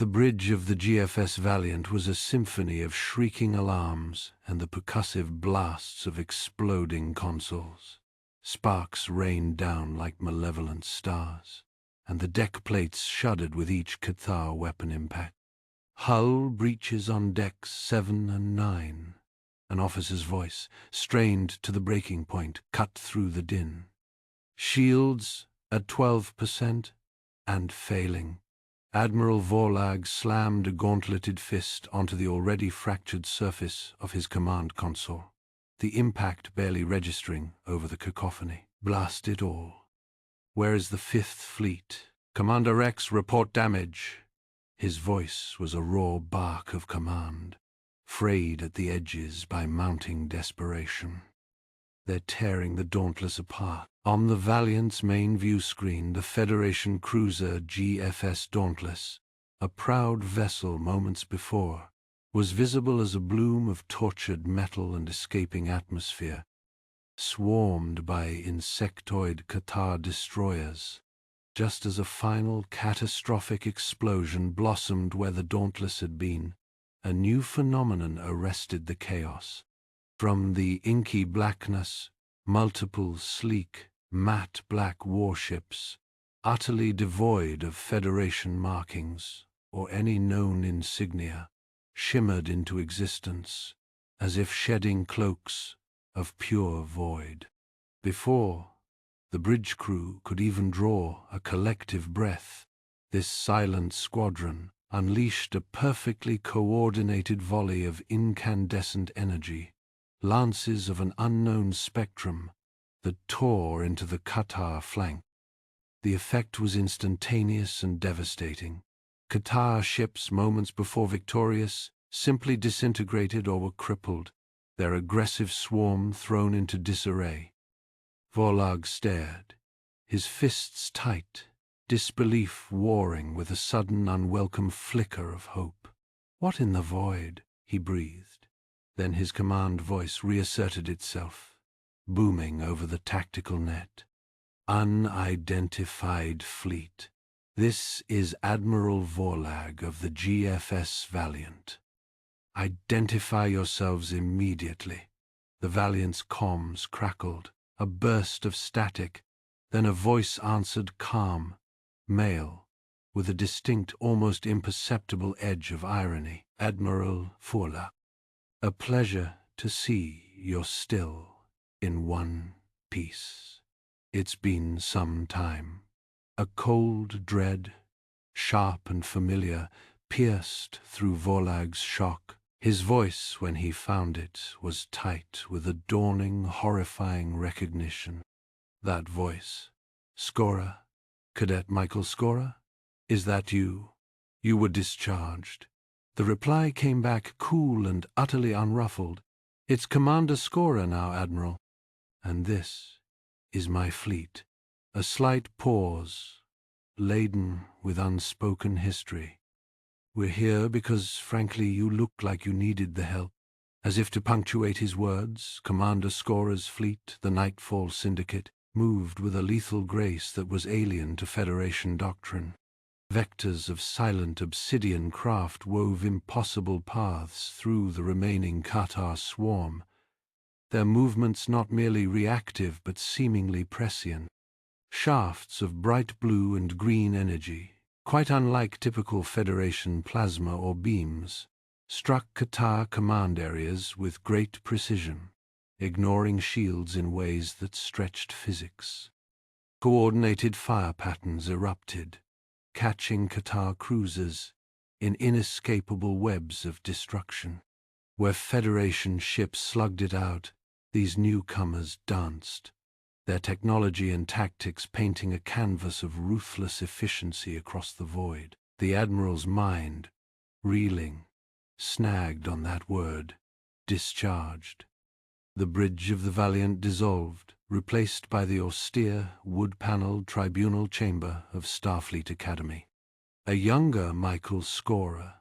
The bridge of the GFS Valiant was a symphony of shrieking alarms and the percussive blasts of exploding consoles. Sparks rained down like malevolent stars, and the deck plates shuddered with each Cathar weapon impact. Hull breaches on decks 7 and 9. An officer's voice, strained to the breaking point, cut through the din. Shields at 12% and failing. Admiral Vorlag slammed a gauntleted fist onto the already fractured surface of his command console, the impact barely registering over the cacophony. Blast it all. Where is the Fifth Fleet? Commander Rex, report damage. His voice was a raw bark of command, frayed at the edges by mounting desperation. They're tearing the Dauntless apart. On the Valiant's main view screen, the Federation cruiser GFS Dauntless, a proud vessel moments before, was visible as a bloom of tortured metal and escaping atmosphere, swarmed by insectoid Cathar destroyers, just as a final catastrophic explosion blossomed where the Dauntless had been. A new phenomenon arrested the chaos. From the inky blackness, multiple sleek, matte black warships, utterly devoid of Federation markings or any known insignia, shimmered into existence, as if shedding cloaks of pure void. Before the bridge crew could even draw a collective breath, this silent squadron unleashed a perfectly coordinated volley of incandescent energy, lances of an unknown spectrum that tore into the Cathar flank. The effect was instantaneous and devastating. Cathar ships, moments before victorious, simply disintegrated or were crippled, their aggressive swarm thrown into disarray. Vorlag stared, his fists tight, disbelief warring with a sudden unwelcome flicker of hope. "What in the void?" he breathed. Then his command voice reasserted itself, booming over the tactical net. "Unidentified fleet. This is Admiral Vorlag of the GFS Valiant. Identify yourselves immediately." The Valiant's comms crackled, a burst of static, then a voice answered calm, male, with a distinct, almost imperceptible edge of irony. "Admiral Vorlag, a pleasure to see you're still in one piece. It's been some time." A cold dread, sharp and familiar, pierced through Vorlag's shock. His voice, when he found it, was tight with a dawning, horrifying recognition. That voice. "Skora? Cadet Michael Skora? Is that you? You were discharged." The reply came back cool and utterly unruffled. "It's Commander Skora now, Admiral. And this is my fleet." A slight pause, laden with unspoken history. "We're here because, frankly, you looked like you needed the help." As if to punctuate his words, Commander Skora's fleet, the Nightfall Syndicate, moved with a lethal grace that was alien to Federation doctrine. Vectors of silent obsidian craft wove impossible paths through the remaining Cathar swarm, their movements not merely reactive but seemingly prescient. Shafts of bright blue and green energy, quite unlike typical Federation plasma or beams, struck Cathar command areas with great precision, ignoring shields in ways that stretched physics. Coordinated fire patterns erupted, catching Cathar cruisers in inescapable webs of destruction. Where Federation ships slugged it out, these newcomers danced, their technology and tactics painting a canvas of ruthless efficiency across the void. The Admiral's mind, reeling, snagged on that word, discharged. The bridge of the Valiant dissolved, replaced by the austere, wood-paneled tribunal chamber of Starfleet Academy. A younger Michael Skora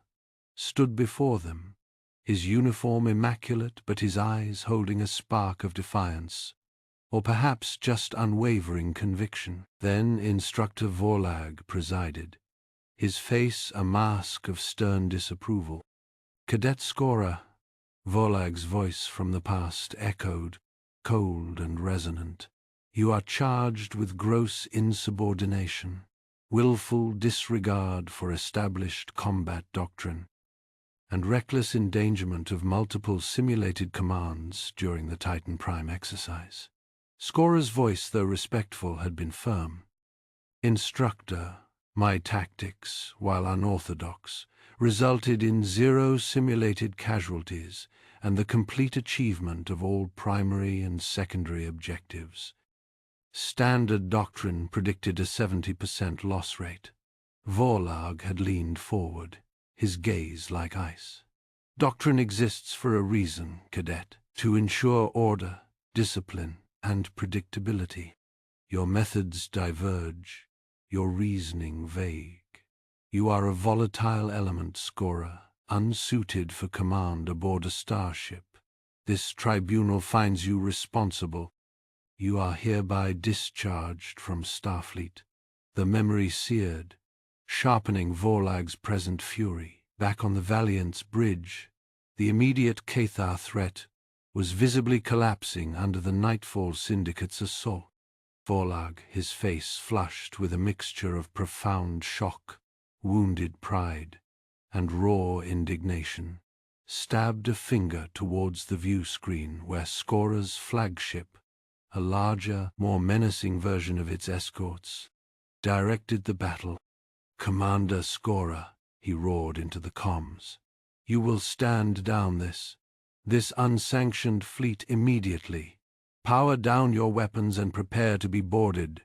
stood before them, his uniform immaculate but his eyes holding a spark of defiance, or perhaps just unwavering conviction. Then Instructor Vorlag presided, his face a mask of stern disapproval. "Cadet Scorer," Volag's voice from the past echoed, cold and resonant. "You are charged with gross insubordination, willful disregard for established combat doctrine, and reckless endangerment of multiple simulated commands during the Titan Prime exercise." Scorer's voice, though respectful, had been firm. "Instructor, my tactics, while unorthodox, resulted in 0 simulated casualties and the complete achievement of all primary and secondary objectives. Standard doctrine predicted a 70% loss rate." Volag had leaned forward, his gaze like ice. "Doctrine exists for a reason, Cadet, to ensure order, discipline, and predictability. Your methods diverge, your reasoning vague. You are a volatile element, Scorer, unsuited for command aboard a starship. This tribunal finds you responsible. You are hereby discharged from Starfleet." The memory seared, sharpening Volag's present fury. Back on the Valiant's bridge, the immediate Cathar threat was visibly collapsing under the Nightfall Syndicate's assault. Volag, his face flushed with a mixture of profound shock, wounded pride, and raw indignation, stabbed a finger towards the view screen where Scorer's flagship, a larger, more menacing version of its escorts, directed the battle. "Commander Scorer," he roared into the comms, "you will stand down this unsanctioned fleet immediately. Power down your weapons and prepare to be boarded.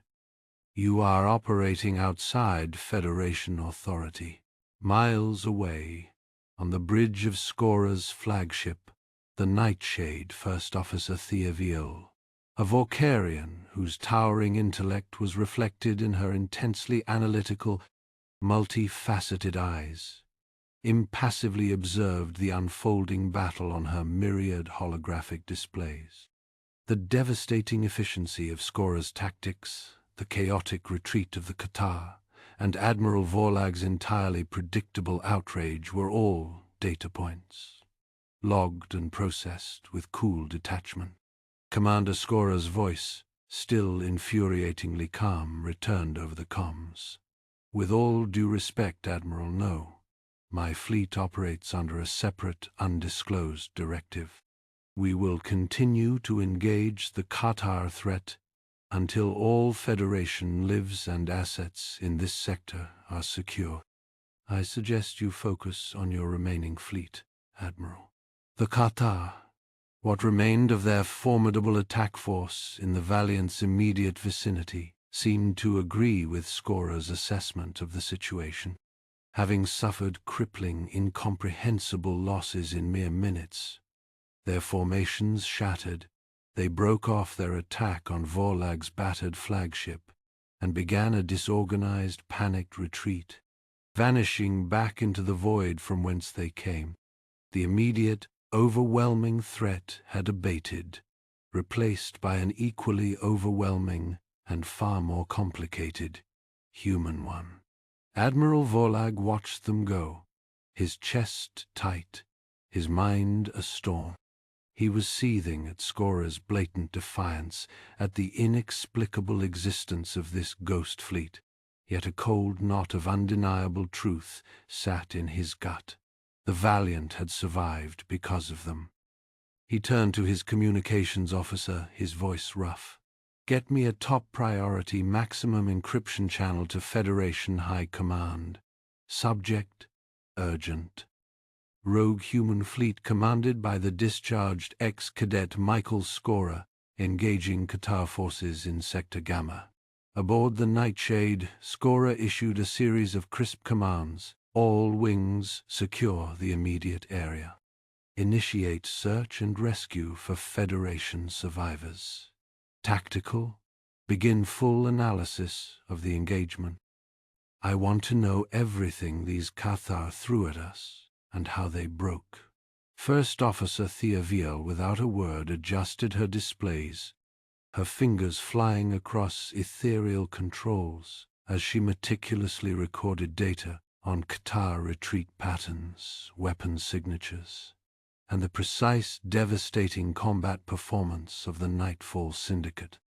You are operating outside Federation authority." Miles away, on the bridge of Scorer's flagship, the Nightshade First Officer Thea Viol, a Vorkarian whose towering intellect was reflected in her intensely analytical, multifaceted eyes, impassively observed the unfolding battle on her myriad holographic displays. The devastating efficiency of Scorer's tactics, the chaotic retreat of the Qatar, and Admiral Volag's entirely predictable outrage were all data points, logged and processed with cool detachment. Commander Scorer's voice, still infuriatingly calm, returned over the comms. "With all due respect, Admiral, no. My fleet operates under a separate, undisclosed directive. We will continue to engage the Qatar threat until all Federation lives and assets in this sector are secure. I suggest you focus on your remaining fleet, Admiral." The Qatar, what remained of their formidable attack force in the Valiant's immediate vicinity, seemed to agree with Scorer's assessment of the situation. Having suffered crippling, incomprehensible losses in mere minutes, their formations shattered, they broke off their attack on Volag's battered flagship and began a disorganized, panicked retreat, vanishing back into the void from whence they came. The immediate, overwhelming threat had abated, replaced by an equally overwhelming and far more complicated human one. Admiral Volag watched them go, his chest tight, his mind a storm. He was seething at Scorer's blatant defiance, at the inexplicable existence of this ghost fleet, yet a cold knot of undeniable truth sat in his gut. The Valiant had survived because of them. He turned to his communications officer, his voice rough. "Get me a top priority maximum encryption channel to Federation High Command. Subject, urgent. Rogue human fleet commanded by the discharged ex-cadet Michael Scorer, engaging Qatar forces in Sector Gamma." Aboard the Nightshade, Scorer issued a series of crisp commands. "All wings secure the immediate area. Initiate search and rescue for Federation survivors. Tactical, begin full analysis of the engagement. I want to know everything these Cathar threw at us and how they broke." First Officer Thea Viel, without a word, adjusted her displays, her fingers flying across ethereal controls as she meticulously recorded data on Qatar retreat patterns, weapon signatures, and the precise, devastating combat performance of the Nightfall Syndicate.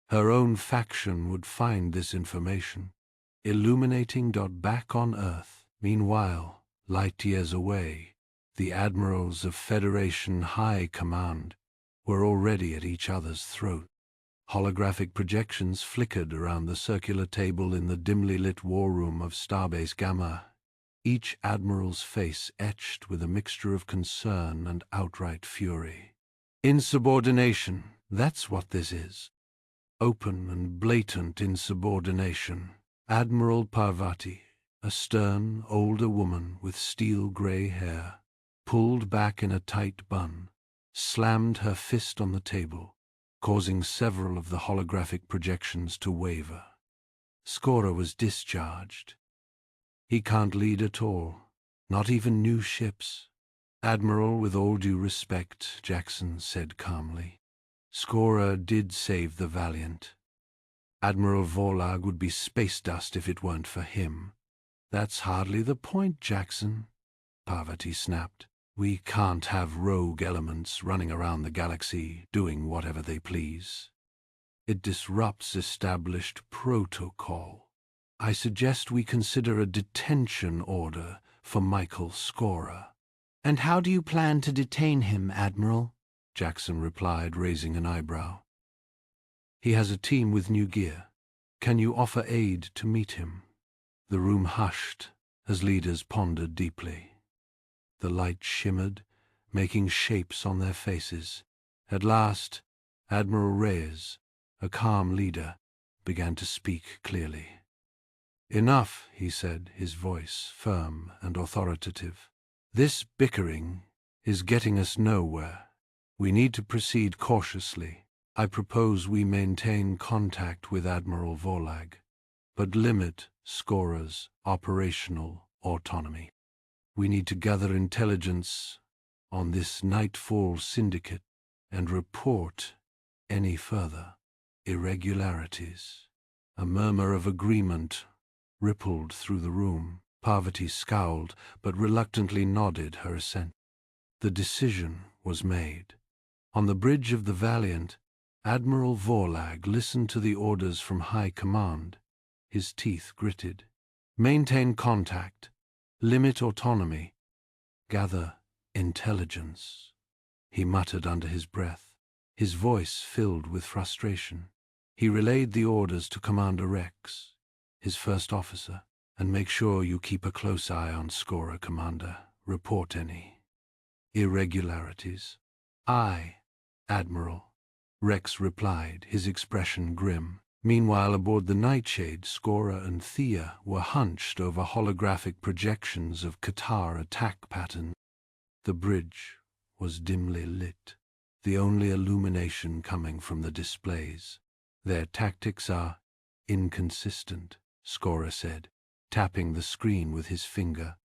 Her own faction would find this information, illuminating. Back on Earth, meanwhile, light years away, the admirals of Federation High Command were already at each other's throat. Holographic projections flickered around the circular table in the dimly lit war room of Starbase Gamma, each admiral's face etched with a mixture of concern and outright fury. Insubordination, that's what this is. Open and blatant insubordination. Admiral Parvati, a stern, older woman with steel-gray hair, pulled back in a tight bun, slammed her fist on the table, causing several of the holographic projections to waver. Skora was discharged. He can't lead at all, not even new ships. Admiral, with all due respect, Jackson said calmly. Skora did save the Valiant. Admiral Vorlag would be space dust if it weren't for him. That's hardly the point, Jackson, Parvati snapped. We can't have rogue elements running around the galaxy doing whatever they please. It disrupts established protocol. I suggest we consider a detention order for Michael Skora. And how do you plan to detain him, Admiral? Jackson replied, raising an eyebrow. He has a team with new gear. Can you offer aid to meet him? The room hushed as leaders pondered deeply. The light shimmered, making shapes on their faces. At last, Admiral Reyes, a calm leader, began to speak clearly. Enough, he said, his voice firm and authoritative. This bickering is getting us nowhere. We need to proceed cautiously. I propose we maintain contact with Admiral Vorlag, but limit Skora's operational autonomy. We need to gather intelligence on this Nightfall Syndicate and report any further irregularities. A murmur of agreement rippled through the room. Parvati scowled, but reluctantly nodded her assent. The decision was made. On the bridge of the Valiant, Admiral Vorlag listened to the orders from High Command. His teeth gritted. Maintain contact. Limit autonomy. Gather intelligence. He muttered under his breath, his voice filled with frustration. He relayed the orders to Commander Rex, his first officer. And make sure you keep a close eye on Skora, Commander. Report any irregularities. Aye, Admiral, Rex replied, his expression grim. Meanwhile, aboard the Nightshade, Skora and Thea were hunched over holographic projections of Qatar attack patterns. The bridge was dimly lit, the only illumination coming from the displays. Their tactics are inconsistent, Skora said, tapping the screen with his finger.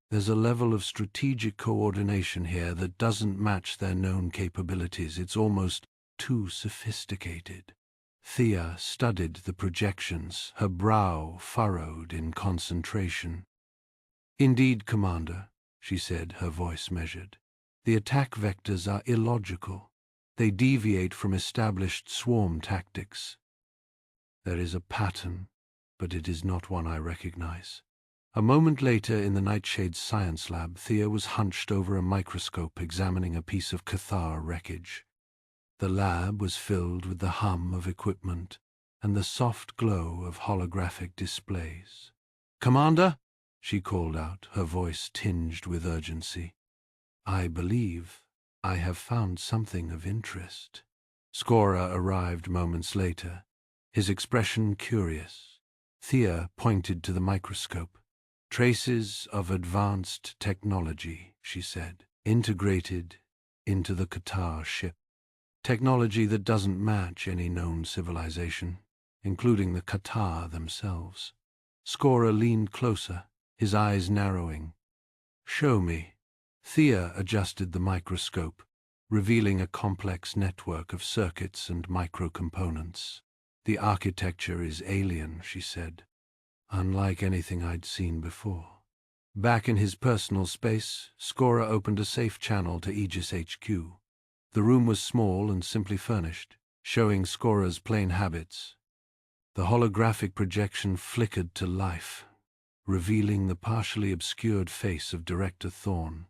There's a level of strategic coordination here that doesn't match their known capabilities. It's almost too sophisticated. Thea studied the projections, her brow furrowed in concentration. Indeed, Commander, she said, her voice measured. The attack vectors are illogical. They deviate from established swarm tactics. There is a pattern, but it is not one I recognize. A moment later, in the Nightshade's science lab, Thea was hunched over a microscope examining a piece of Cathar wreckage. The lab was filled with the hum of equipment and the soft glow of holographic displays. "Commander," she called out, her voice tinged with urgency. "I believe I have found something of interest." Skora arrived moments later, his expression curious. Thea pointed to the microscope. "Traces of advanced technology," she said, "integrated into the Qatar ship. Technology that doesn't match any known civilization, including the Qatar themselves." Skora leaned closer, his eyes narrowing. "Show me." Thea adjusted the microscope, revealing a complex network of circuits and microcomponents. "The architecture is alien," she said. unlike anything I'd seen before. Back in his personal space, Scorer opened a safe channel to Aegis HQ. The room was small and simply furnished, showing Scorer's plain habits. The holographic projection flickered to life, revealing the partially obscured face of Director Thorne.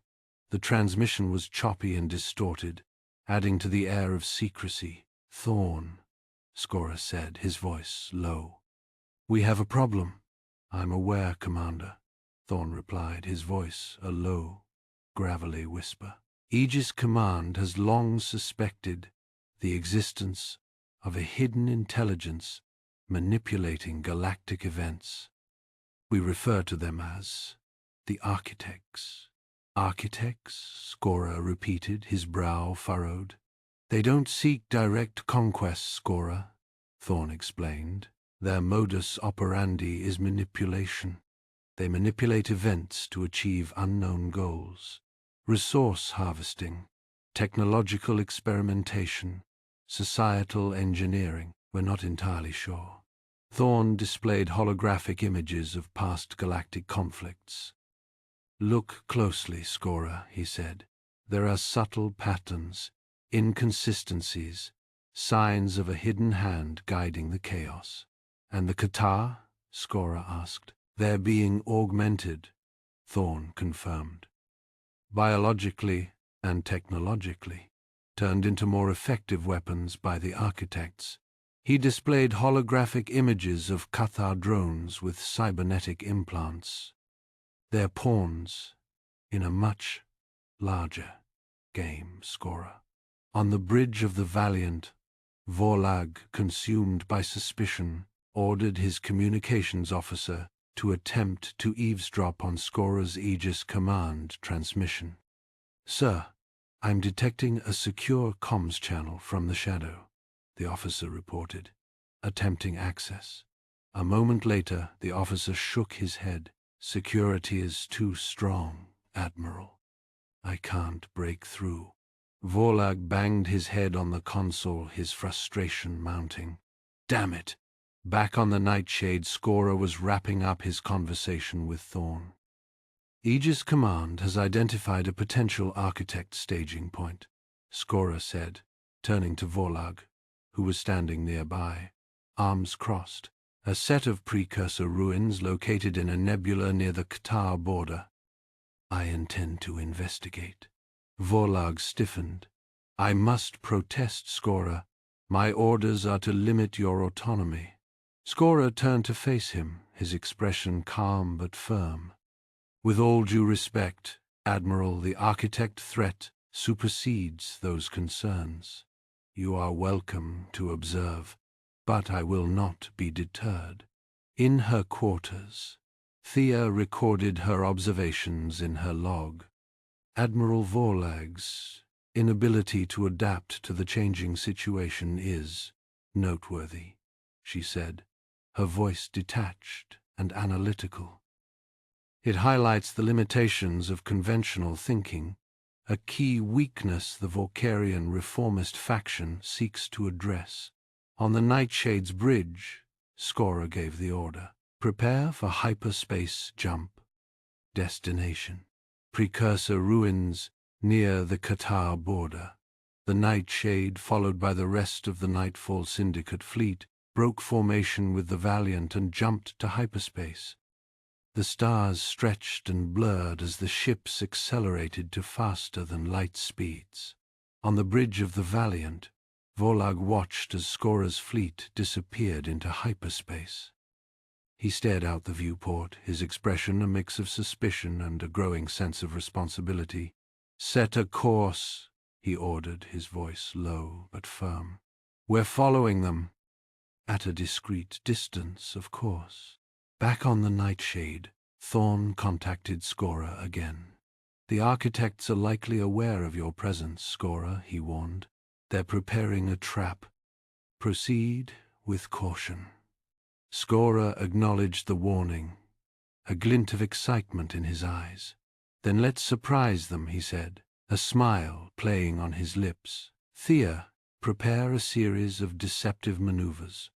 The transmission was choppy and distorted, adding to the air of secrecy. "Thorne," Scorer said, his voice low. "We have a problem." "I'm aware, Commander," Thorne replied, his voice a low, gravelly whisper. "Aegis Command has long suspected the existence of a hidden intelligence manipulating galactic events. We refer to them as the Architects." "Architects?" Scorer repeated, his brow furrowed. "They don't seek direct conquest, Scorer," Thorne explained. "Their modus operandi is manipulation. They manipulate events to achieve unknown goals. Resource harvesting, technological experimentation, societal engineering. We're not entirely sure." Thorne displayed holographic images of past galactic conflicts. "Look closely, Scorer," he said. "There are subtle patterns, inconsistencies, signs of a hidden hand guiding the chaos." "And the Qatar?" Scorer asked. "They're being augmented," Thorne confirmed. "Biologically and technologically, turned into more effective weapons by the Architects." He displayed holographic images of Qatar drones with cybernetic implants. "They're pawns in a much larger game, Scorer." On the bridge of the Valiant, Vorlag, consumed by suspicion, ordered his communications officer to attempt to eavesdrop on Scorer's Aegis Command transmission. "Sir, I'm detecting a secure comms channel from the shadow," the officer reported, attempting access. A moment later, the officer shook his head. "Security is too strong, Admiral. I can't break through." Vorlag banged his head on the console, his frustration mounting. "Damn it!" Back on the Nightshade, Scorer was wrapping up his conversation with Thorne. "Aegis Command has identified a potential Architect staging point," Scorer said, turning to Vorlag, who was standing nearby, arms crossed. "A set of precursor ruins located in a nebula near the Qatar border. I intend to investigate." Vorlag stiffened. "I must protest, Scorer. My orders are to limit your autonomy." Scorer turned to face him, his expression calm but firm. "With all due respect, Admiral, the Architect threat supersedes those concerns. You are welcome to observe, but I will not be deterred." In her quarters, Thea recorded her observations in her log. "Admiral Vorlag's inability to adapt to the changing situation is noteworthy," she said, her voice detached and analytical. "It highlights the limitations of conventional thinking, a key weakness the Vorkarian reformist faction seeks to address. On the Nightshade's bridge," Scorer gave the order. "Prepare for hyperspace jump. Destination: precursor ruins near the Qatar border." The Nightshade, followed by the rest of the Nightfall Syndicate fleet, broke formation with the Valiant and jumped to hyperspace. The stars stretched and blurred as the ships accelerated to faster-than-light speeds. On the bridge of the Valiant, Vorlag watched as Scorer's fleet disappeared into hyperspace. He stared out the viewport, his expression a mix of suspicion and a growing sense of responsibility. "Set a course," he ordered, his voice low but firm. "We're following them. At a discreet distance, of course." Back on the Nightshade, Thorne contacted Scorer again. "The Architects are likely aware of your presence, Scorer," he warned. "They're preparing a trap. Proceed with caution." Scorer acknowledged the warning, a glint of excitement in his eyes. "Then let's surprise them," he said, a smile playing on his lips. "Thea, prepare a series of deceptive maneuvers.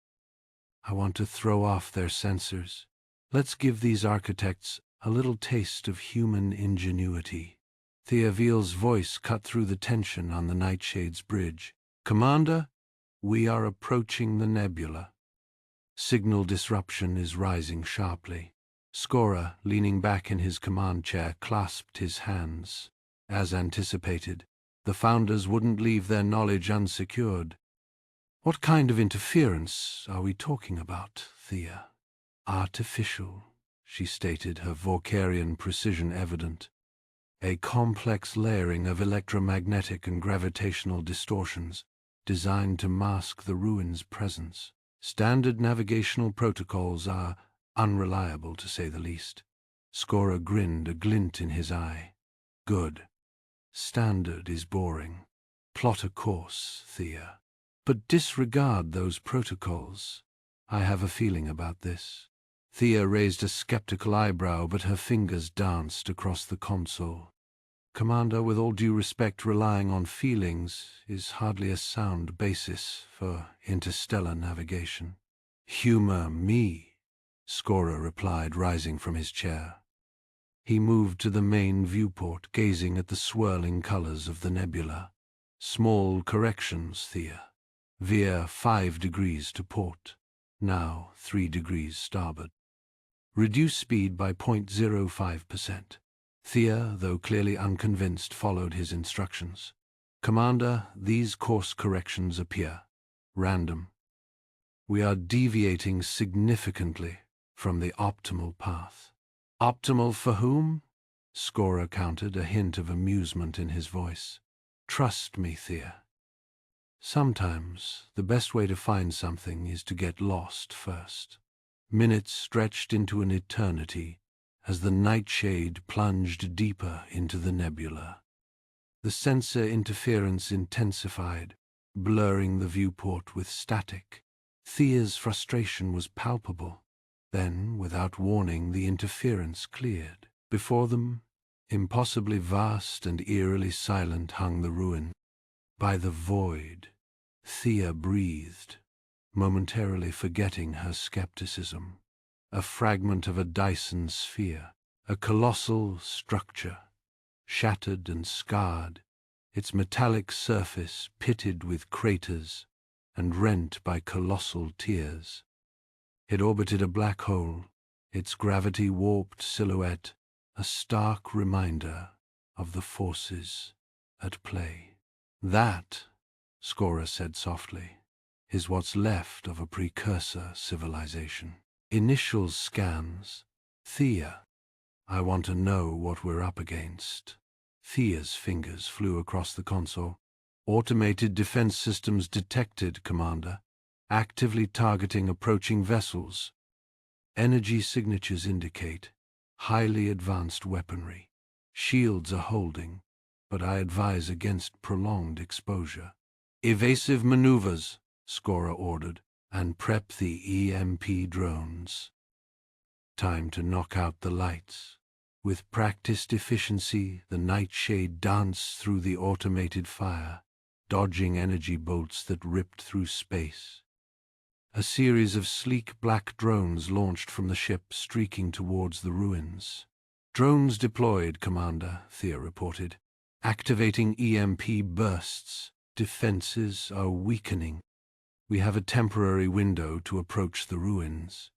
I want to throw off their sensors, Let's give these architects a little taste of human ingenuity. Theavil's voice cut through the tension on the Nightshade's bridge. Commander, we are approaching the nebula. Signal disruption is rising sharply. Skora, leaning back in his command chair, clasped his hands. As anticipated, the Founders wouldn't leave their knowledge unsecured. What kind of interference are we talking about, Thea? Artificial, she stated, her Vorkarian precision evident. A complex layering of electromagnetic and gravitational distortions designed to mask the ruins' presence. Standard navigational protocols are unreliable, to say the least. Skora grinned, a glint in his eye. Good. Standard is boring. Plot a course, Thea. But disregard those protocols. I have a feeling about this. Thea raised a skeptical eyebrow, but her fingers danced across the console. Commander, with all due respect, relying on feelings is hardly a sound basis for interstellar navigation. Humor me, Skora replied, rising from his chair. He moved to the main viewport, gazing at the swirling colors of the nebula. Small corrections, Thea. Veer 5 degrees to port. Now 3 degrees starboard. Reduce speed by 0.05%. Thea, though clearly unconvinced, followed his instructions. Commander, these course corrections appear random. We are deviating significantly from the optimal path. Optimal for whom? Skora countered, a hint of amusement in his voice. Trust me, Thea. Sometimes the best way to find something is to get lost first. Minutes stretched into an eternity as the Nightshade plunged deeper into the nebula. The sensor interference intensified, blurring the viewport with static. Thea's frustration was palpable. Then, without warning, the interference cleared. Before them, impossibly vast and eerily silent, hung the ruin. By the void, Thea breathed, momentarily forgetting her skepticism. A fragment of a Dyson sphere, a colossal structure, shattered and scarred, its metallic surface pitted with craters and rent by colossal tears. It orbited a black hole, its gravity-warped silhouette a stark reminder of the forces at play. That, Skora said softly, is what's left of a precursor civilization. Initial scans. Thea, I want to know what we're up against. Thea's fingers flew across the console. Automated defense systems detected, Commander. Actively targeting approaching vessels. Energy signatures indicate highly advanced weaponry. Shields are holding, but I advise against prolonged exposure. Evasive maneuvers, Skora ordered, and prep the EMP drones. Time to knock out the lights. With practiced efficiency, the Nightshade danced through the automated fire, dodging energy bolts that ripped through space. A series of sleek black drones launched from the ship, streaking towards the ruins. Drones deployed, Commander, Thea reported. Activating EMP bursts. Defenses are weakening. We have a temporary window to approach the ruins.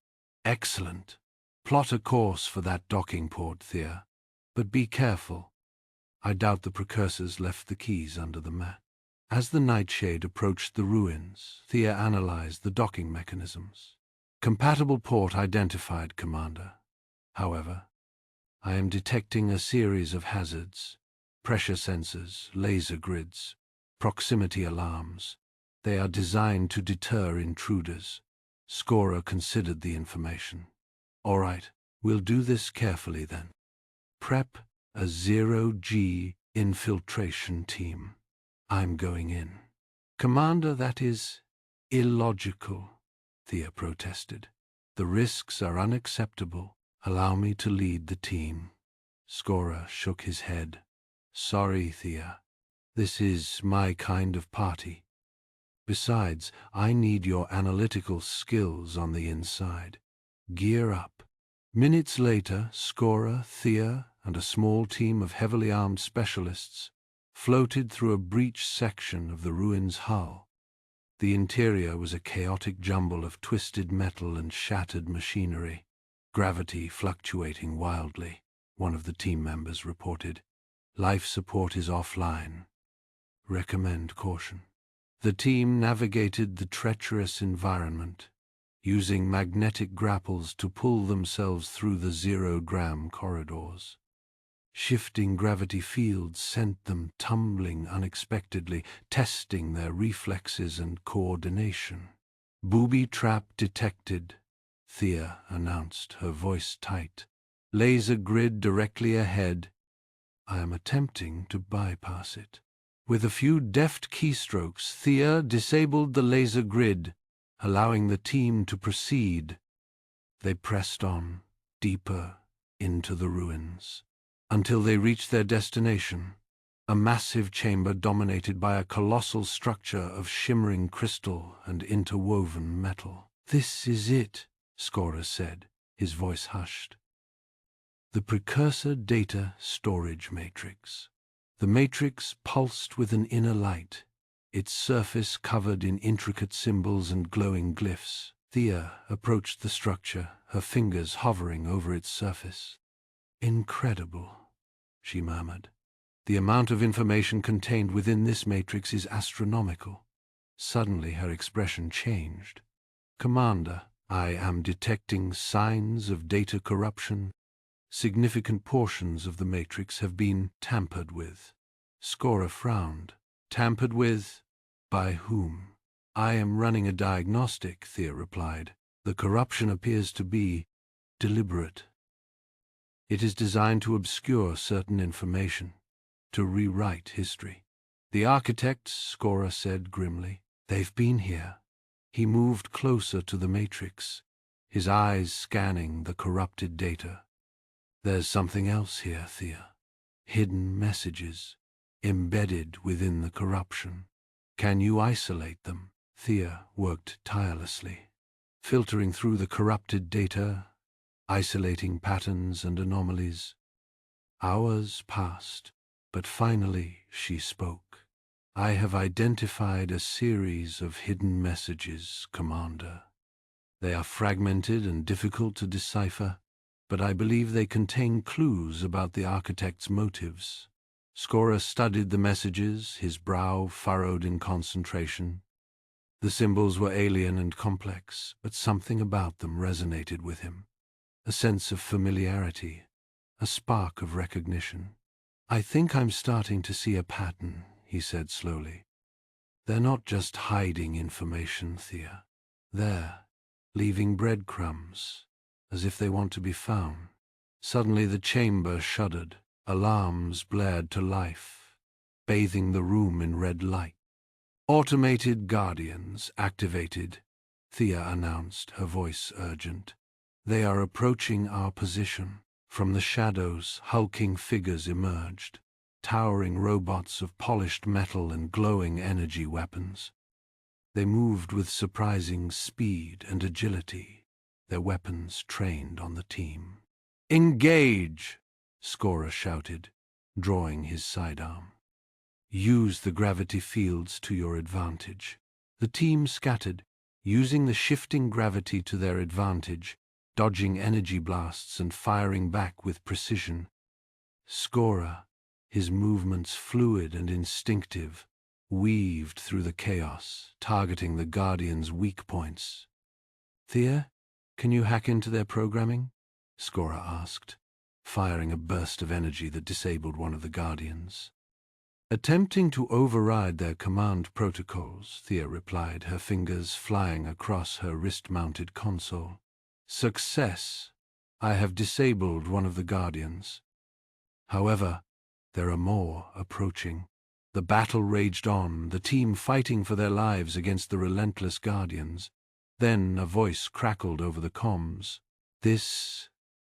Excellent. Plot a course for that docking port, Thea. But be careful. I doubt the precursors left the keys under the mat. As the Nightshade approached the ruins, Thea analyzed the docking mechanisms. Compatible port identified, Commander. However, I am detecting a series of hazards. Pressure sensors, laser grids, proximity alarms. They are designed to deter intruders. Skora considered the information. All right, we'll do this carefully then. Prep a 0G infiltration team. I'm going in. Commander, that is illogical, Thea protested. The risks are unacceptable. Allow me to lead the team. Skora shook his head. Sorry, Thea. This is my kind of party. Besides, I need your analytical skills on the inside. Gear up. Minutes later, Skora, Thea, and a small team of heavily armed specialists floated through a breached section of the ruin's hull. The interior was a chaotic jumble of twisted metal and shattered machinery, gravity fluctuating wildly, one of the team members reported. Life support is offline. Recommend caution. The team navigated the treacherous environment, using magnetic grapples to pull themselves through the zero-gram corridors. Shifting gravity fields sent them tumbling unexpectedly, testing their reflexes and coordination. Booby trap detected, Thea announced, her voice tight. Laser grid directly ahead. I am attempting to bypass it. With a few deft keystrokes, Thea disabled the laser grid, allowing the team to proceed. They pressed on, deeper into the ruins, until they reached their destination, a massive chamber dominated by a colossal structure of shimmering crystal and interwoven metal. "This is it," Skora said, his voice hushed. The precursor data storage matrix. The matrix pulsed with an inner light, its surface covered in intricate symbols and glowing glyphs. Thea approached the structure, her fingers hovering over its surface. "Incredible," she murmured. "The amount of information contained within this matrix is astronomical." Suddenly her expression changed. "Commander, I am detecting signs of data corruption. Significant portions of the matrix have been tampered with." Skora frowned. "Tampered with? By whom?" "I am running a diagnostic," Thea replied. "The corruption appears to be deliberate. It is designed to obscure certain information, to rewrite history." "The architects," Skora said grimly. "They've been here." He moved closer to the matrix, his eyes scanning the corrupted data. "There's something else here, Thea. Hidden messages, embedded within the corruption. Can you isolate them?" Thea worked tirelessly, filtering through the corrupted data, isolating patterns and anomalies. Hours passed, but finally she spoke. "I have identified a series of hidden messages, Commander. They are fragmented and difficult to decipher, but I believe they contain clues about the architect's motives." Skora studied the messages, his brow furrowed in concentration. The symbols were alien and complex, but something about them resonated with him. A sense of familiarity, a spark of recognition. "I think I'm starting to see a pattern," he said slowly. "They're not just hiding information, Thea. They're leaving breadcrumbs, as if they want to be found." Suddenly the chamber shuddered. Alarms blared to life, bathing the room in red light. "Automated guardians activated," Thea announced, her voice urgent. "They are approaching our position." From the shadows, hulking figures emerged, towering robots of polished metal and glowing energy weapons. They moved with surprising speed and agility, their weapons trained on the team. "Engage!" Skora shouted, drawing his sidearm. "Use the gravity fields to your advantage." The team scattered, using the shifting gravity to their advantage, dodging energy blasts and firing back with precision. Skora, his movements fluid and instinctive, weaved through the chaos, targeting the Guardians' weak points. "Thea, can you hack into their programming?" Skora asked, firing a burst of energy that disabled one of the Guardians. "Attempting to override their command protocols," Thea replied, her fingers flying across her wrist-mounted console. "Success. I have disabled one of the Guardians. However, there are more approaching." The battle raged on, the team fighting for their lives against the relentless Guardians. Then a voice crackled over the comms. "This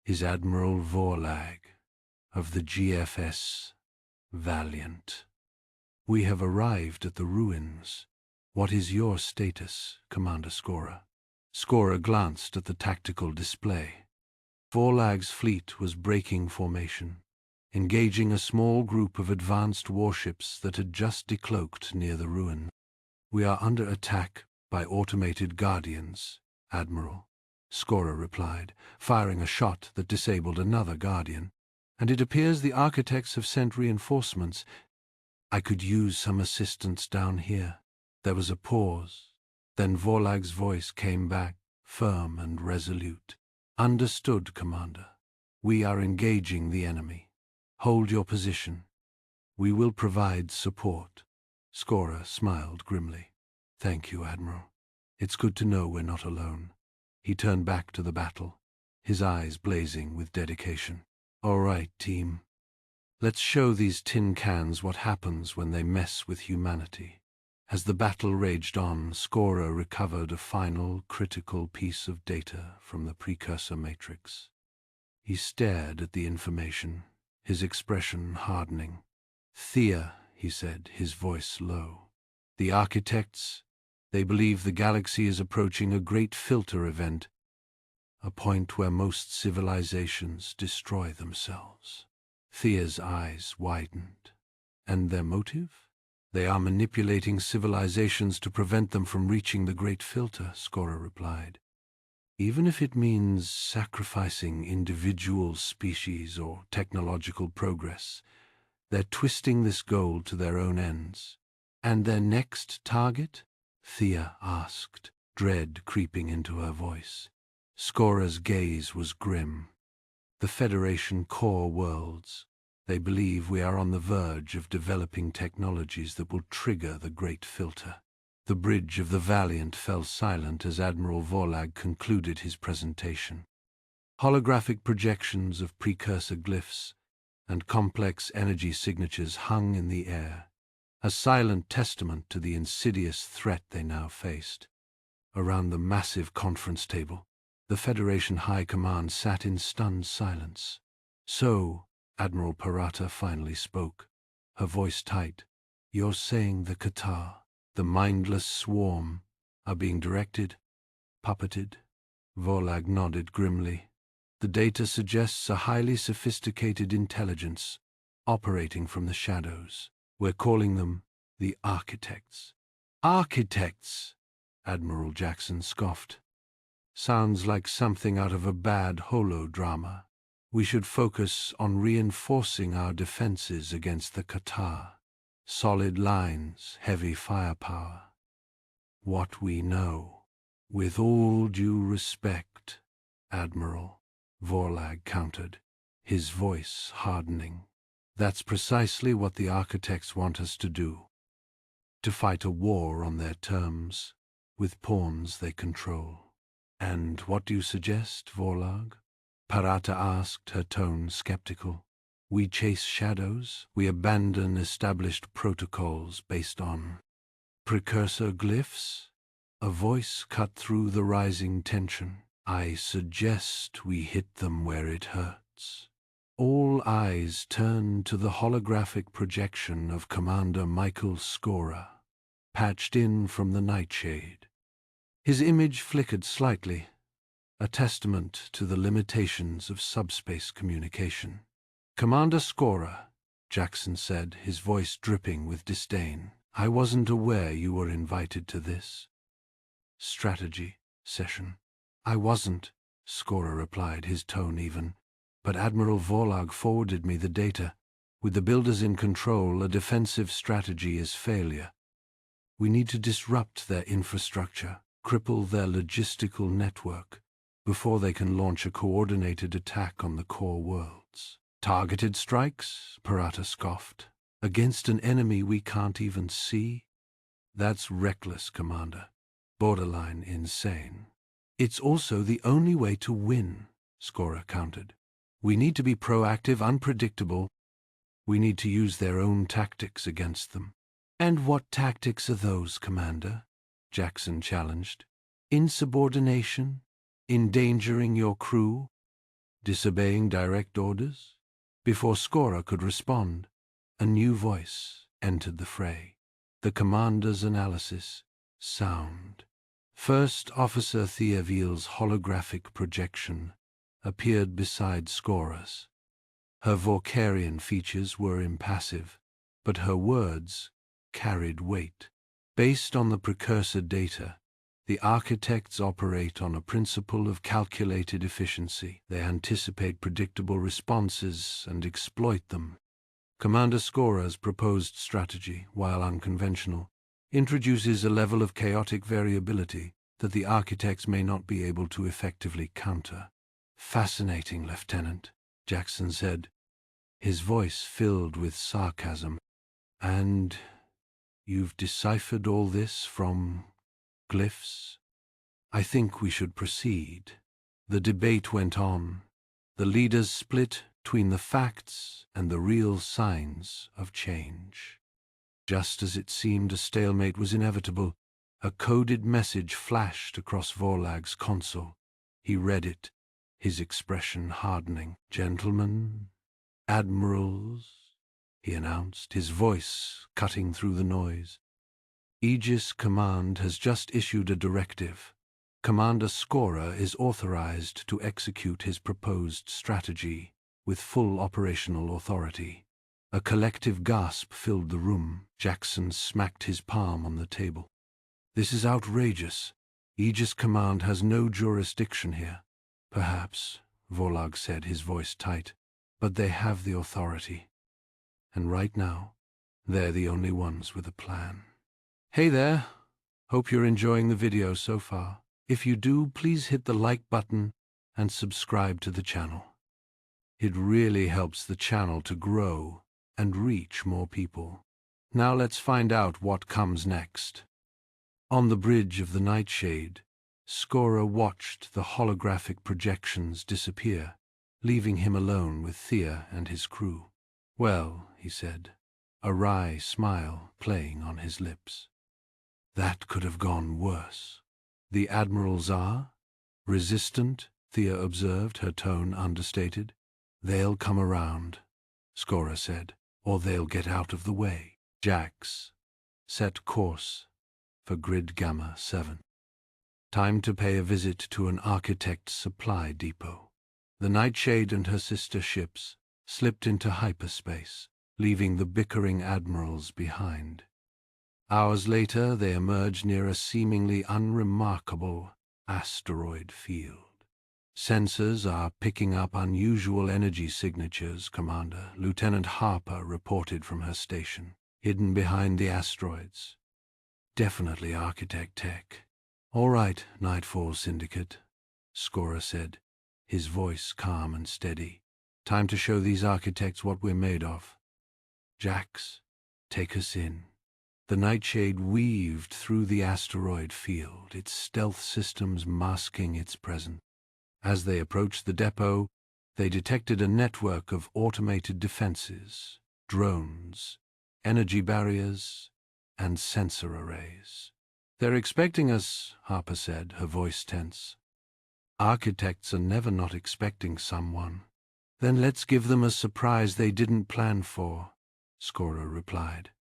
is Admiral Vorlag of the GFS Valiant. We have arrived at the ruins. What is your status, Commander Skora?" Skora glanced at the tactical display. Vorlag's fleet was breaking formation, engaging a small group of advanced warships that had just decloaked near the ruin. "We are under attack by automated guardians, Admiral," Scorer replied, firing a shot that disabled another guardian. "And it appears the architects have sent reinforcements. I could use some assistance down here." There was a pause. Then Vorlag's voice came back, firm and resolute. "Understood, Commander. We are engaging the enemy. Hold your position. We will provide support." Scorer smiled grimly. "Thank you, Admiral. It's good to know we're not alone." He turned back to the battle, his eyes blazing with dedication. "All right, team. Let's show these tin cans what happens when they mess with humanity." As the battle raged on, Scorer recovered a final, critical piece of data from the precursor matrix. He stared at the information, his expression hardening. "Thea," he said, his voice low. "The architects, they believe the galaxy is approaching a great filter event, a point where most civilizations destroy themselves." Thea's eyes widened. "And their motive?" "They are manipulating civilizations to prevent them from reaching the great filter," Scorer replied. "Even if it means sacrificing individual species or technological progress, they're twisting this goal to their own ends." "And their next target?" Thea asked, dread creeping into her voice. Scorer's gaze was grim. "The Federation core worlds. They believe we are on the verge of developing technologies that will trigger the great filter." The bridge of the Valiant fell silent as Admiral Vorlag concluded his presentation. Holographic projections of precursor glyphs and complex energy signatures hung in the air, a silent testament to the insidious threat they now faced. Around the massive conference table, the Federation High Command sat in stunned silence. "So," Admiral Parata finally spoke, her voice tight, "you're saying the Qatar, the mindless swarm, are being directed, puppeted?" Vorlag nodded grimly. "The data suggests a highly sophisticated intelligence, operating from the shadows. We're calling them the Architects." "Architects?" Admiral Jackson scoffed. "Sounds like something out of a bad holodrama. We should focus on reinforcing our defenses against the Qatar. Solid lines, heavy firepower. What we know." "With all due respect, Admiral," Vorlag countered, his voice hardening. "That's precisely what the architects want us to do. To fight a war on their terms, with pawns they control." "And what do you suggest, Vorlag?" Parata asked, her tone skeptical. "We chase shadows. We abandon established protocols based on precursor glyphs?" A voice cut through the rising tension. "I suggest we hit them where it hurts." All eyes turned to the holographic projection of Commander Michael Scorer, patched in from the nightshade. His image flickered slightly, a testament to the limitations of subspace communication. "Commander Scorer," Jackson said, his voice dripping with disdain, "I wasn't aware you were invited to this strategy session." "I wasn't," Scorer replied, his tone even. "But Admiral Vorlag forwarded me the data. With the builders in control, a defensive strategy is failure. We need to disrupt their infrastructure, cripple their logistical network, before they can launch a coordinated attack on the core worlds." "Targeted strikes?" Parata scoffed. "Against an enemy we can't even see? That's reckless, Commander. Borderline insane." "It's also the only way to win," Scorer countered. "We need to be proactive, unpredictable. We need to use their own tactics against them." "And what tactics are those, Commander?" Jackson challenged. "Insubordination? Endangering your crew? Disobeying direct orders?" Before Scorer could respond, a new voice entered the fray. The commander's analysis. Sound. First Officer Theaviel's holographic projection appeared beside Scora's. Her Vorkarian features were impassive, but her words carried weight. Based on the precursor data, the architects operate on a principle of calculated efficiency. They anticipate predictable responses and exploit them. Commander Scora's proposed strategy, while unconventional, introduces a level of chaotic variability that the architects may not be able to effectively counter. "Fascinating, Lieutenant," Jackson said, his voice filled with sarcasm. "And you've deciphered all this from glyphs? I think we should proceed." The debate went on. The leaders split between the facts and the real signs of change. Just as it seemed a stalemate was inevitable, a coded message flashed across Vorlag's console. He read it, his expression hardening. "Gentlemen, admirals," he announced, his voice cutting through the noise. "Aegis Command has just issued a directive. Commander Scora is authorized to execute his proposed strategy with full operational authority." A collective gasp filled the room. Jackson smacked his palm on the table. "This is outrageous. Aegis Command has no jurisdiction here." "Perhaps," Vorlag said, his voice tight, "but they have the authority. And right now, they're the only ones with a plan." Hey there. Hope you're enjoying the video so far. If you do, please hit the like button and subscribe to the channel. It really helps the channel to grow and reach more people. Now let's find out what comes next. On the bridge of the Nightshade, Scora watched the holographic projections disappear, leaving him alone with Thea and his crew. "Well," he said, a wry smile playing on his lips. "That could have gone worse." "The admirals are resistant," Thea observed, her tone understated. "They'll come around," Scora said, "or they'll get out of the way." Jax set course for Grid Gamma 7. Time to pay a visit to an architect's supply depot. The Nightshade and her sister ships slipped into hyperspace, leaving the bickering admirals behind. Hours later, they emerged near a seemingly unremarkable asteroid field. "Sensors are picking up unusual energy signatures, Commander," Lieutenant Harper reported from her station, hidden behind the asteroids. "Definitely architect tech." "All right, Nightfall Syndicate," Scora said, his voice calm and steady. "Time to show these architects what we're made of. Jax, take us in." The Nightshade weaved through the asteroid field, its stealth systems masking its presence. As they approached the depot, they detected a network of automated defenses, drones, energy barriers, and sensor arrays. "They're expecting us," Harper said, her voice tense. "Architects are never not expecting someone." "Then let's give them a surprise they didn't plan for," Scora replied.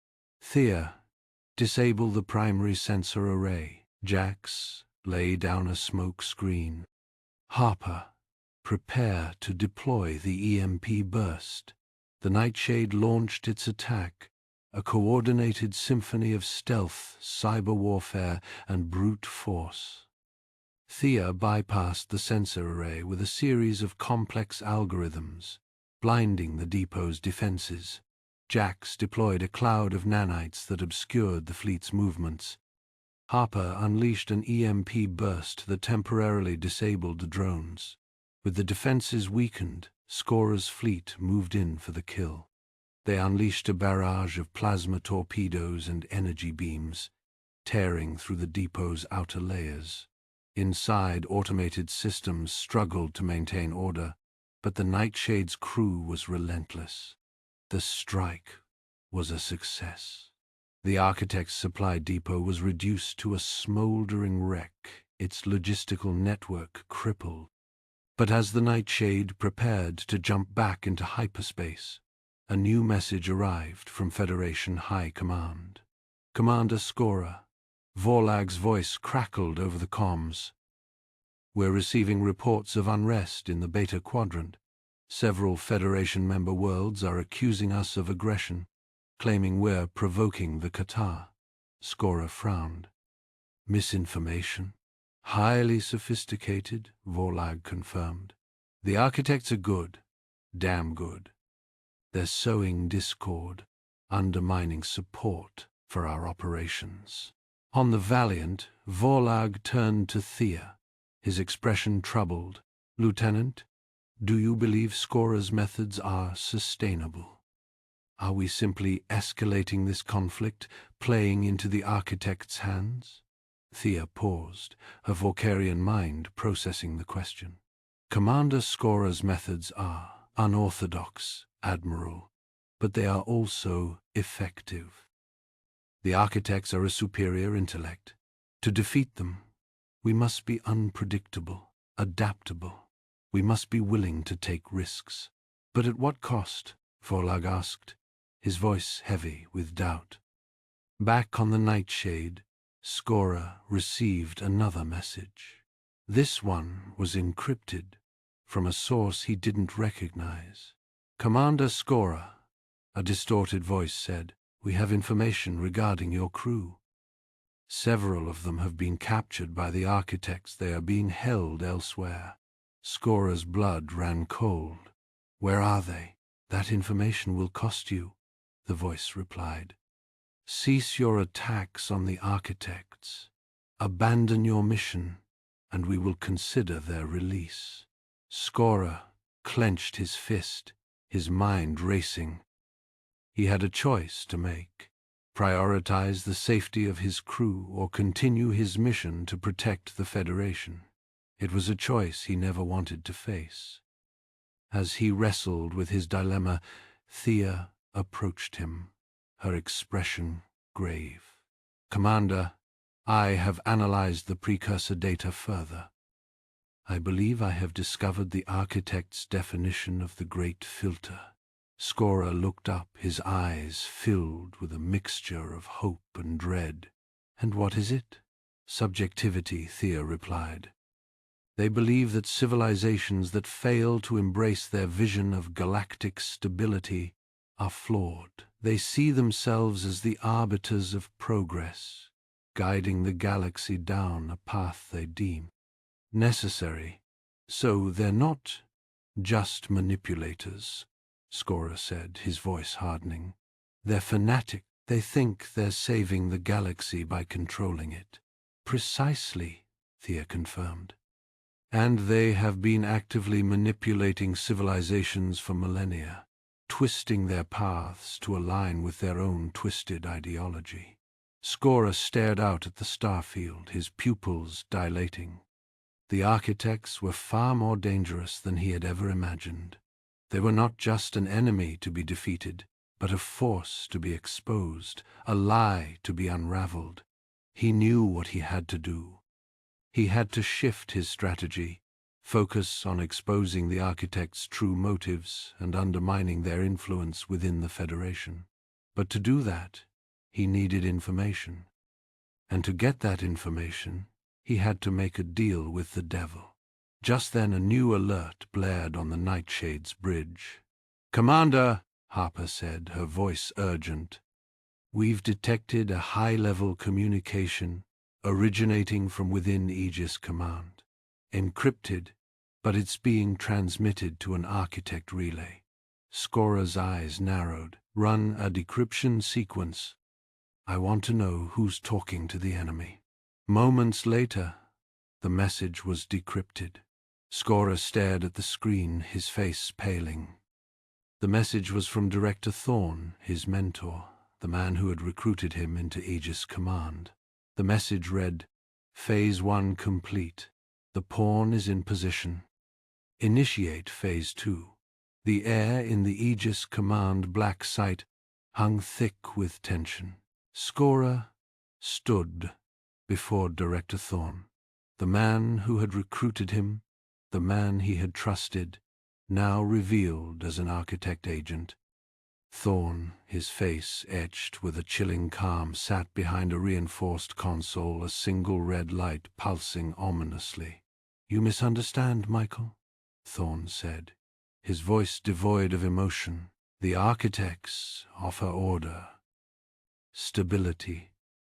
"Thea, disable the primary sensor array." Jax lay down a smoke screen. "Harper, prepare to deploy the EMP burst." The Nightshade launched its attack, a coordinated symphony of stealth, cyber warfare, and brute force. Thea bypassed the sensor array with a series of complex algorithms, blinding the depot's defenses. Jax deployed a cloud of nanites that obscured the fleet's movements. Harper unleashed an EMP burst that temporarily disabled the drones. With the defenses weakened, Scora's fleet moved in for the kill. They unleashed a barrage of plasma torpedoes and energy beams, tearing through the depot's outer layers. Inside, automated systems struggled to maintain order, but the Nightshade's crew was relentless. The strike was a success. The Architect's supply depot was reduced to a smoldering wreck, its logistical network crippled. But as the Nightshade prepared to jump back into hyperspace, a new message arrived from Federation High Command. "Commander Scora," Vorlag's voice crackled over the comms. We're receiving reports of unrest in the Beta Quadrant. Several Federation member worlds are accusing us of aggression, claiming we're provoking the Qatar. Skora frowned. Misinformation? Highly sophisticated, Vorlag confirmed. The architects are good, damn good. They're sowing discord, undermining support for our operations. On the Valiant, Vorlag turned to Thea, his expression troubled. Lieutenant, do you believe Skora's methods are sustainable? Are we simply escalating this conflict, playing into the architect's hands? Thea paused, her Vorkarian mind processing the question. Commander Skora's methods are unorthodox, Admiral, but they are also effective. The architects are a superior intellect. To defeat them, we must be unpredictable, adaptable. We must be willing to take risks. But at what cost? Vorlag asked, his voice heavy with doubt. Back on the Nightshade, Skora received another message. This one was encrypted, from a source he didn't recognize. Commander Skora, a distorted voice said, we have information regarding your crew. Several of them have been captured by the architects. They are being held elsewhere. Skora's blood ran cold. Where are they? That information will cost you, the voice replied. Cease your attacks on the architects. Abandon your mission, and we will consider their release. Skora clenched his fist, his mind racing. He had a choice to make. Prioritize the safety of his crew or continue his mission to protect the Federation. It was a choice he never wanted to face. As he wrestled with his dilemma, Thea approached him, her expression grave. Commander, I have analyzed the precursor data further. I believe I have discovered the architect's definition of the Great Filter. Skora looked up, his eyes filled with a mixture of hope and dread. And what is it? Subjectivity, Thea replied. They believe that civilizations that fail to embrace their vision of galactic stability are flawed. They see themselves as the arbiters of progress, guiding the galaxy down a path they deem necessary. So they're not just manipulators, Skora said, his voice hardening. They're fanatic. They think they're saving the galaxy by controlling it. Precisely, Thea confirmed. And they have been actively manipulating civilizations for millennia, twisting their paths to align with their own twisted ideology. Skora stared out at the starfield, his pupils dilating. The architects were far more dangerous than he had ever imagined. They were not just an enemy to be defeated, but a force to be exposed, a lie to be unraveled. He knew what he had to do. He had to shift his strategy, focus on exposing the architects' true motives and undermining their influence within the Federation. But to do that, he needed information. And to get that information, he had to make a deal with the devil. Just then a new alert blared on the Nightshade's bridge. Commander, Harper said, her voice urgent. We've detected a high-level communication originating from within Aegis Command. Encrypted, but it's being transmitted to an architect relay. Skora's eyes narrowed. Run a decryption sequence. I want to know who's talking to the enemy. Moments later, the message was decrypted. Skora stared at the screen, his face paling. The message was from Director Thorne, his mentor, the man who had recruited him into Aegis Command. The message read, Phase 1 complete. The pawn is in position. Initiate Phase 2. The air in the Aegis Command black site hung thick with tension. Skora stood before Director Thorne, the man who had recruited him, the man he had trusted, now revealed as an architect agent. Thorne, his face etched with a chilling calm, sat behind a reinforced console, a single red light pulsing ominously. You misunderstand, Michael, Thorn said, his voice devoid of emotion. The architects offer order, stability,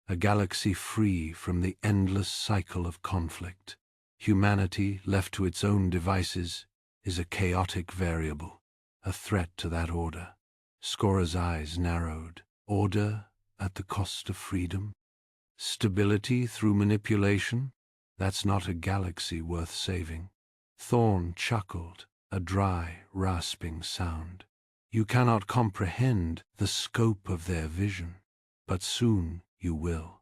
a galaxy free from the endless cycle of conflict. Humanity, left to its own devices, is a chaotic variable, a threat to that order. Scora's eyes narrowed. Order at the cost of freedom? Stability through manipulation? That's not a galaxy worth saving. Thorn chuckled, a dry, rasping sound. You cannot comprehend the scope of their vision, but soon you will.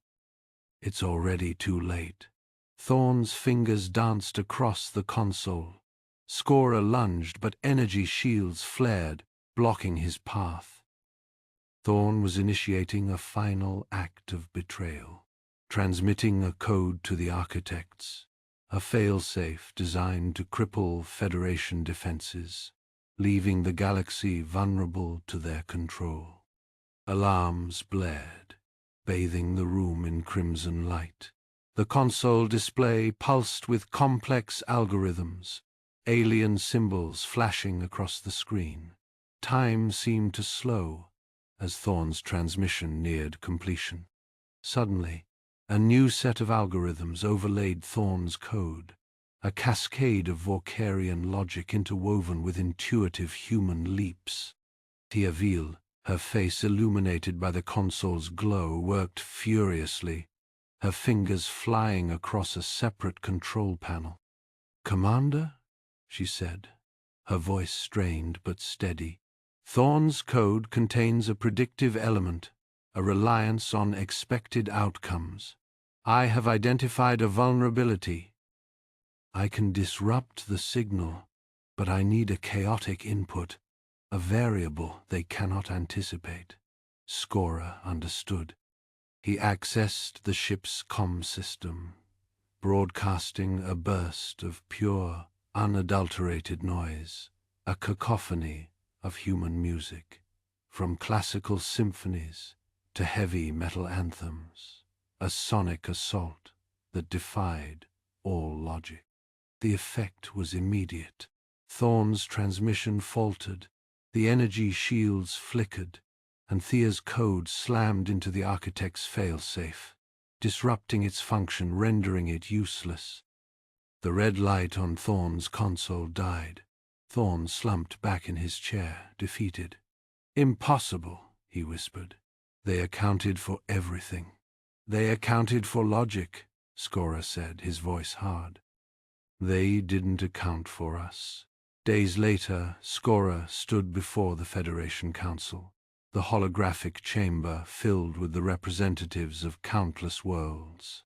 It's already too late. Thorn's fingers danced across the console. Scora lunged, but energy shields flared, blocking his path. Thorn was initiating a final act of betrayal, transmitting a code to the architects, a failsafe designed to cripple Federation defenses, leaving the galaxy vulnerable to their control. Alarms blared, bathing the room in crimson light. The console display pulsed with complex algorithms, alien symbols flashing across the screen. Time seemed to slow as Thorn's transmission neared completion. Suddenly, a new set of algorithms overlaid Thorn's code, a cascade of Vorkarian logic interwoven with intuitive human leaps. Tiavil, her face illuminated by the console's glow, worked furiously, her fingers flying across a separate control panel. "Commander?" she said, her voice strained but steady. "Thorn's code contains a predictive element, a reliance on expected outcomes. I have identified a vulnerability. I can disrupt the signal, but I need a chaotic input, a variable they cannot anticipate." Scora understood. He accessed the ship's comm system, broadcasting a burst of pure, unadulterated noise, a cacophony of human music, from classical symphonies to heavy metal anthems, a sonic assault that defied all logic. The effect was immediate. Thorn's transmission faltered, the energy shields flickered, and Thea's code slammed into the architect's failsafe, disrupting its function, rendering it useless. The red light on Thorn's console died. Thorn slumped back in his chair, defeated. "Impossible," he whispered. "They accounted for everything." "They accounted for logic," Scora said, his voice hard. "They didn't account for us." Days later, Scora stood before the Federation Council, the holographic chamber filled with the representatives of countless worlds.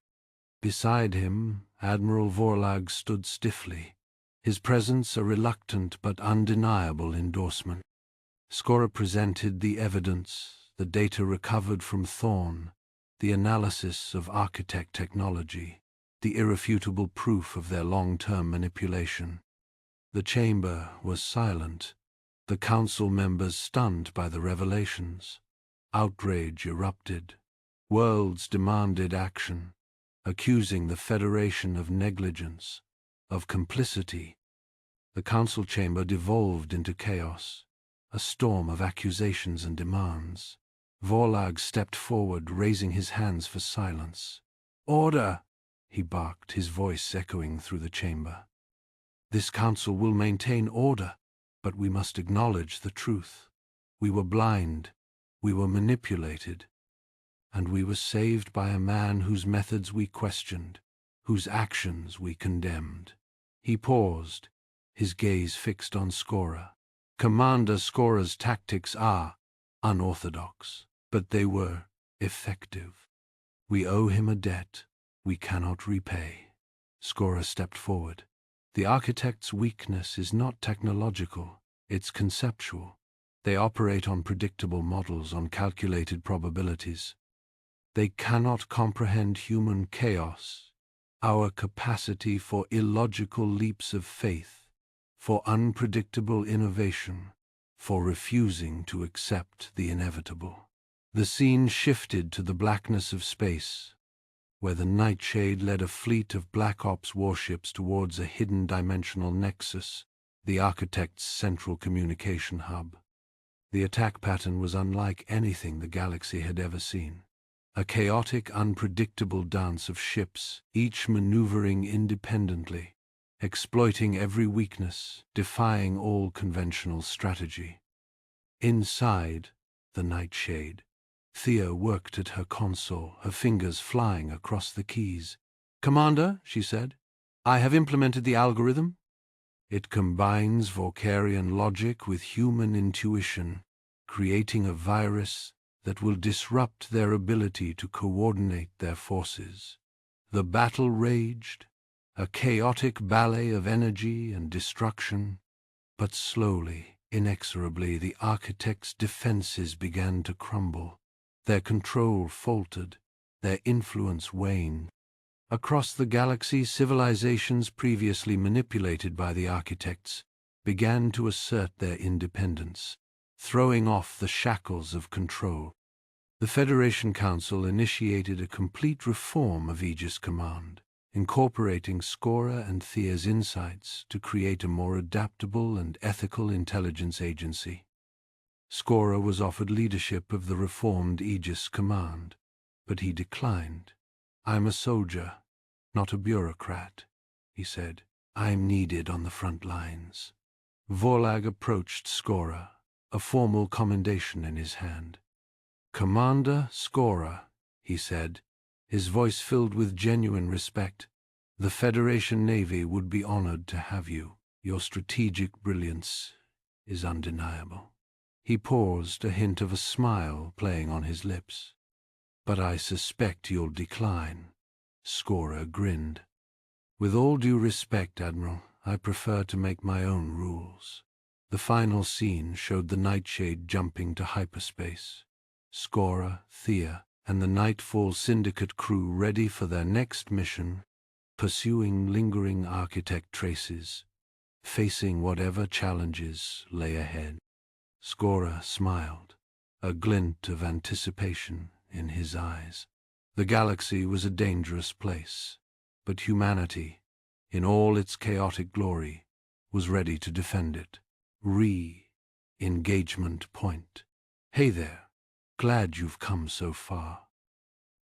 Beside him, Admiral Vorlag stood stiffly, his presence a reluctant but undeniable endorsement. Scora presented the evidence, the data recovered from Thorn, the analysis of architect technology, the irrefutable proof of their long-term manipulation. The chamber was silent, the council members stunned by the revelations. Outrage erupted. Worlds demanded action, accusing the Federation of negligence, of complicity. The council chamber devolved into chaos, a storm of accusations and demands. Vorlag stepped forward, raising his hands for silence. "Order!" he barked, his voice echoing through the chamber. "This council will maintain order, but we must acknowledge the truth. We were blind, we were manipulated, and we were saved by a man whose methods we questioned, whose actions we condemned." He paused, his gaze fixed on Scora. "Commander, Scora's tactics are unorthodox, but they were effective. We owe him a debt we cannot repay." Scora stepped forward. "The architect's weakness is not technological, it's conceptual. They operate on predictable models, on calculated probabilities. They cannot comprehend human chaos, our capacity for illogical leaps of faith, for unpredictable innovation, for refusing to accept the inevitable." The scene shifted to the blackness of space, where the Nightshade led a fleet of Black Ops warships towards a hidden dimensional nexus, the Architect's central communication hub. The attack pattern was unlike anything the galaxy had ever seen. A chaotic, unpredictable dance of ships, each maneuvering independently, exploiting every weakness, defying all conventional strategy. Inside the Nightshade, Thea worked at her console, her fingers flying across the keys. "Commander," she said, "I have implemented the algorithm. It combines Vorkarian logic with human intuition, creating a virus that will disrupt their ability to coordinate their forces." The battle raged, a chaotic ballet of energy and destruction, but slowly, inexorably, the Architect's defenses began to crumble. Their control faltered, their influence waned. Across the galaxy, civilizations previously manipulated by the Architects began to assert their independence, throwing off the shackles of control. The Federation Council initiated a complete reform of Aegis Command, incorporating Skora and Thea's insights to create a more adaptable and ethical intelligence agency. Skora was offered leadership of the reformed Aegis Command, but he declined. "I'm a soldier, not a bureaucrat," he said. "I'm needed on the front lines." Vorlag approached Skora, a formal commendation in his hand. "Commander Skora," he said, his voice filled with genuine respect, "the Federation Navy would be honored to have you. Your strategic brilliance is undeniable." He paused, a hint of a smile playing on his lips. "But I suspect you'll decline." Skora grinned. "With all due respect, Admiral, I prefer to make my own rules." The final scene showed the Nightshade jumping to hyperspace. Skora, Thea, and the Nightfall Syndicate crew ready for their next mission, pursuing lingering Architect traces, facing whatever challenges lay ahead. Skora smiled, a glint of anticipation in his eyes. The galaxy was a dangerous place, but humanity, in all its chaotic glory, was ready to defend it. Engagement point. Hey there, glad you've come so far.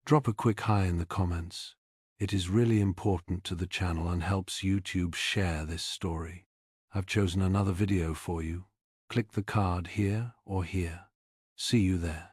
Drop a quick hi in the comments. It is really important to the channel and helps YouTube share this story. I've chosen another video for you. Click the card here or here. See you there.